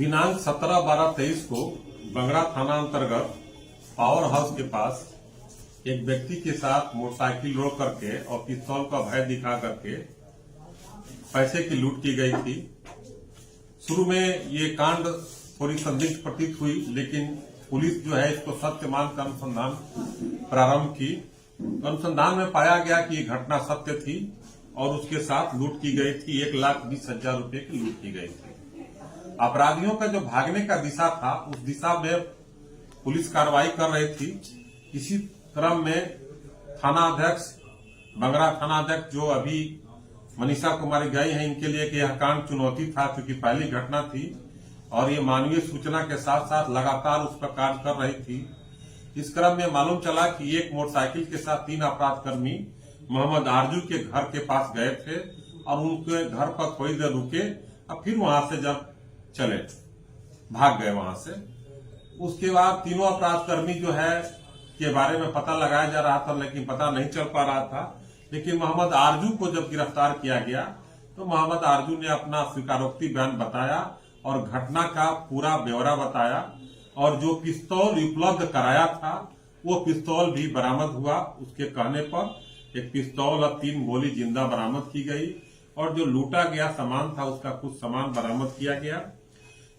दिनांक 17/12/23 को बंगड़ा थाना अंतर्गत पावर हाउस के पास एक व्यक्ति के साथ मोटरसाइकिल रोक करके और पिस्तौल का भय दिखा करके पैसे की लूट की गई थी। शुरू में ये कांड थोड़ी संदिग्ध प्रतीत हुई, लेकिन पुलिस जो है इसको सत्य मानकर अनुसंधान प्रारंभ की। अनुसंधान में पाया गया कि ये घटना सत्य थी और उसके साथ लूट की गई थी। 1,20,000 रुपए की लूट की गई थी। अपराधियों का जो भागने का दिशा था, उस दिशा में पुलिस कार्रवाई कर रही थी। इसी क्रम में थाना अध्यक्ष, बंगड़ा थाना अध्यक्ष जो अभी मनीषा कुमारी गई हैं, इनके लिए कि यह कांड चुनौती था, क्योंकि पहली घटना थी और ये मानवीय सूचना के साथ साथ लगातार उस पर कार्य कर रही थी। इस क्रम में मालूम चला कि एक मोटरसाइकिल के साथ 3 अपराधकर्मी मोहम्मद आरजू के घर के पास गए थे और उनके घर पर थोड़ी देर रुके और फिर वहां से जब चले भाग गए वहां से। उसके बाद तीनों अपराधकर्मी जो है के बारे में पता लगाया जा रहा था, लेकिन पता नहीं चल पा रहा था। लेकिन मोहम्मद आरजू को जब गिरफ्तार किया गया तो मोहम्मद आरजू ने अपना स्वीकारोक्ति बयान बताया और घटना का पूरा ब्यौरा बताया और जो पिस्तौल उपलब्ध कराया था वो पिस्तौल भी बरामद हुआ। उसके कहने पर एक पिस्तौल और 3 गोली जिंदा बरामद की गई और जो लूटा गया सामान था उसका कुछ सामान बरामद किया गया।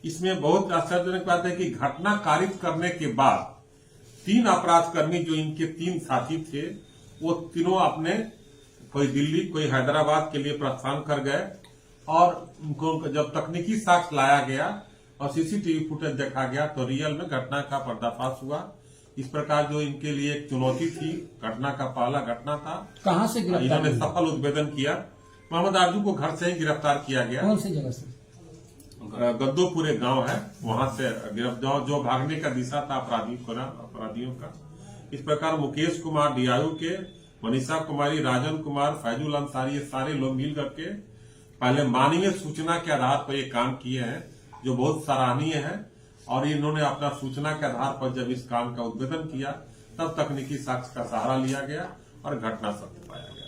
इसमें बहुत आश्चर्यजनक बात है कि घटना कारित करने के बाद 3 अपराधकर्मी जो इनके 3 साथी थे, वो तीनों अपने कोई दिल्ली कोई हैदराबाद के लिए प्रस्थान कर गए और उनको जब तकनीकी साक्ष्य लाया गया और सीसीटीवी फुटेज देखा गया तो रियल में घटना का पर्दाफाश हुआ। इस प्रकार जो इनके लिए एक चुनौती थी, घटना का पहला घटना था। कहां से गिरफ्तार? इन्होंने सफल उद्भेदन किया। मोहम्मद आरजू को घर से ही गिरफ्तार किया गया। कौन सी जगह से? गद्दोपुरे गांव है, वहां से गिरफ्तार जो भागने का दिशा था अपराधियों का। इस प्रकार मुकेश कुमार डीआईओ के, मनीषा कुमारी, राजन कुमार, फैजुल अंसारी, ये सारे लोग मिल करके पहले मानवीय सूचना के आधार पर ये काम किए हैं, जो बहुत सराहनीय है। और इन्होंने अपना सूचना के आधार पर जब इस काम का उद्भेदन किया तब तकनीकी साक्ष्य का सहारा लिया गया और घटना सत्य पाया गया।